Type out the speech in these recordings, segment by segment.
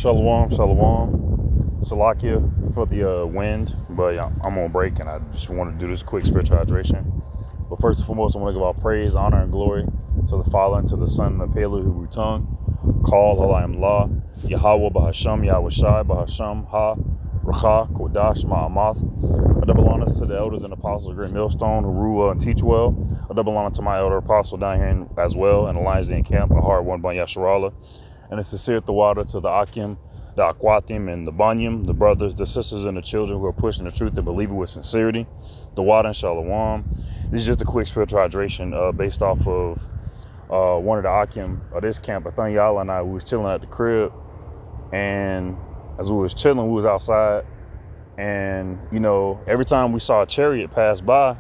Shalom, shalom. Salakia for the wind, but yeah, I'm on break and I just want to do this quick spiritual hydration. But first and foremost, I want to give all praise, honor, and glory to the Father, and to the Son, and the Pele who tongue. Call Halayim La, Yahweh Bahasham, Yahweh Shai, Bahasham, Ha, Racha, Kodash, Ma'amath. A double honor to the elders and apostles of Great Millstone who rule and teach well. A double honor to my elder apostle down here as well, and the Lions Den Camp, a hard one by Yasharallah. And a sincere Thawada to the Akim, the Akwatim, and the Banyam, the brothers, the sisters, and the children who are pushing the truth and believe it with sincerity. Thawada and Shalom. This is just a quick spiritual hydration based off of one of the Akim of this camp. Athanyala and I, we was chilling at the crib. And as we was chilling, we was outside. And, you know, every time we saw a chariot pass by,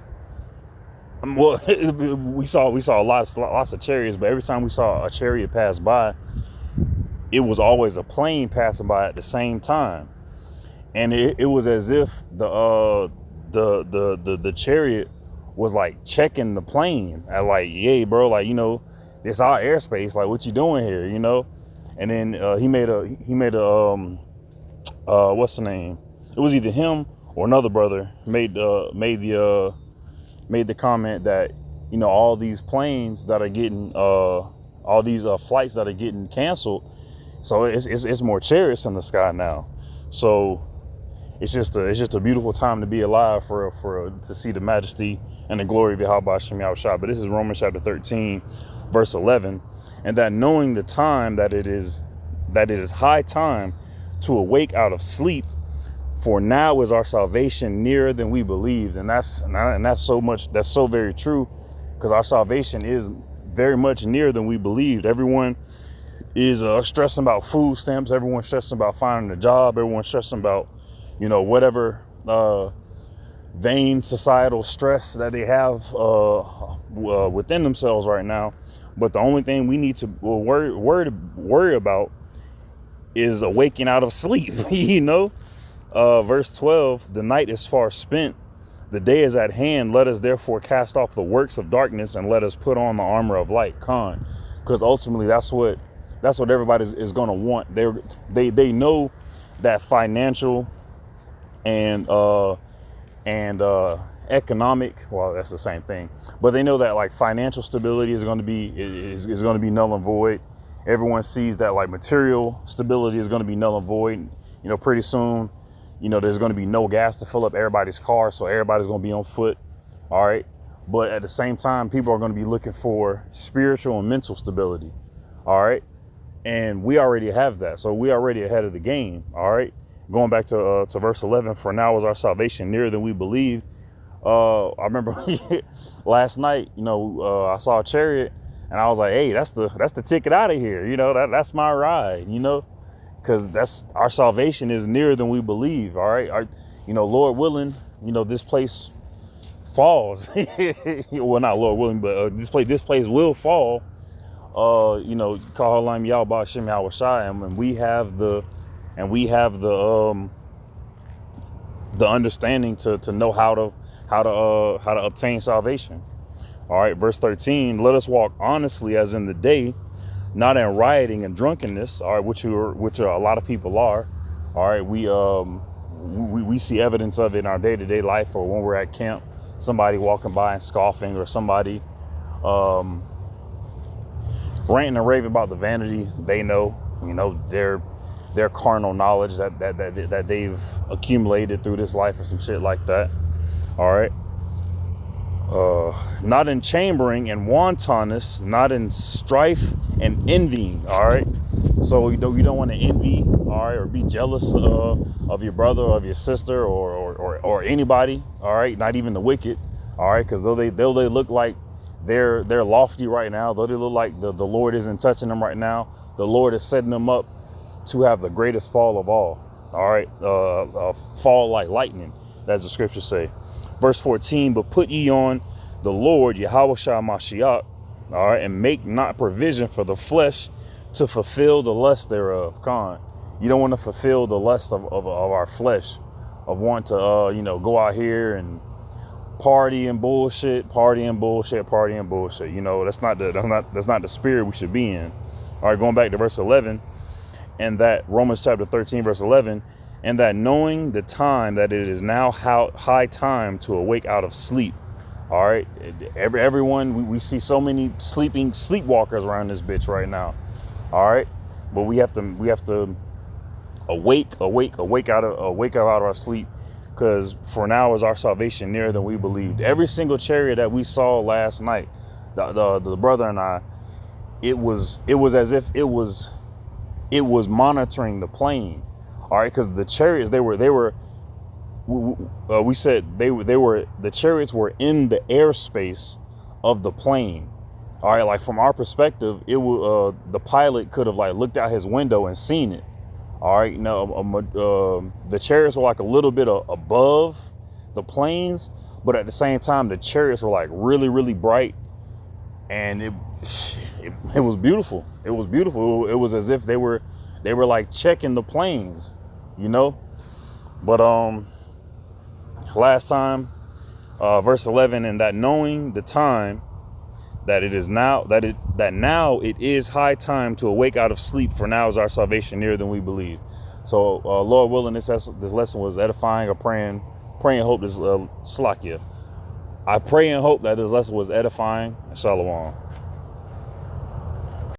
well, we saw lots of chariots, but every time we saw a chariot pass by, it was always a plane passing by at the same time. And it was as if the chariot was like checking the plane at like, yay, bro, like, you know, it's our airspace, like what you doing here, you know? And then he made a what's the name? It was either him or another brother made the comment that, you know, all these planes that are getting all these flights that are getting canceled. So it's more chariots in the sky now. So it's just a beautiful time to be alive for to see the majesty and the glory of Yahweh Hashem Yahushua. But this is Romans chapter 13, verse 11, and that knowing the time that it is high time to awake out of sleep, for now is our salvation nearer than we believed. And that's so very true, because our salvation is very much nearer than we believed. Everyone is stressing about food stamps. Everyone's stressing about finding a job. Everyone's stressing about, you know, whatever vain societal stress that they have within themselves right now. But the only thing we need to worry about is awaking out of sleep. You know, verse 12: the night is far spent, the day is at hand. Let us therefore cast off the works of darkness and let us put on the armor of light. Because ultimately that's what everybody is going to want. They know that financial and economic, well, that's the same thing, but they know that like financial stability is going to be null and void. Everyone sees that like material stability is going to be null and void. You know, pretty soon, you know, there's going to be no gas to fill up everybody's car, so everybody's going to be on foot. All right. But at the same time, people are going to be looking for spiritual and mental stability. All right. And we already have that. So we already ahead of the game. All right. Going back to verse 11, for now is our salvation nearer than we believe. I remember last night, you know, I saw a chariot and I was like, hey, that's the ticket out of here. You know, that's my ride, you know, because that's our salvation is nearer than we believe. All right. You know, Lord willing, you know, this place falls. Well, not Lord willing, but this place will fall. You know, call Halayim Yahweh Hashem Yahweh Shai, and we have the understanding to know how to obtain salvation. All right, verse 13: let us walk honestly as in the day, not in rioting and drunkenness. All right, which are a lot of people are. All right, we see evidence of it in our day-to-day life, or when we're at camp, somebody walking by and scoffing, or somebody ranting and raving about the vanity they know, you know, their carnal knowledge that they've accumulated through this life or some shit like that. All right. Not in chambering and wantonness, not in strife and envying. All right. So you don't want to envy, all right, or be jealous of your brother or of your sister or anybody. All right. Not even the wicked. All right. Because though they look like they're lofty right now, though they look like the Lord isn't touching them right now, the Lord is setting them up to have the greatest fall of all. All right. Fall like lightning, as the scriptures say. Verse 14: but put ye on the Lord Yahushua Mashiach, all right, and make not provision for the flesh to fulfill the lust thereof. You don't want to fulfill the lust of our flesh, of wanting to you know, go out here and party and bullshit. You know, that's not the spirit we should be in. All right, going back to verse 11. and that Romans chapter 13, verse 11, and that knowing the time that it is now high time to awake out of sleep. All right. Everyone, we see so many sleepwalkers around this bitch right now. All right. But we have to awake out of our sleep, because for now is our salvation nearer than we believed. Every single chariot that we saw last night, the brother and I, it was as if it was monitoring the plane. All right, because the chariots, we said the chariots were in the airspace of the plane. All right, like from our perspective, the pilot could have like looked out his window and seen it. All right, the chariots were like a little bit above the planes, but at the same time, the chariots were like really, really bright, and it was beautiful. It was beautiful. It was as if they were like checking the planes, you know. But last time, verse 11, and that knowing the time that it is now now it is high time to awake out of sleep, for now is our salvation nearer than we believe. So Lord willing, this lesson was edifying. Or praying hope this Slakia. I pray and hope that this lesson was edifying. Shalom.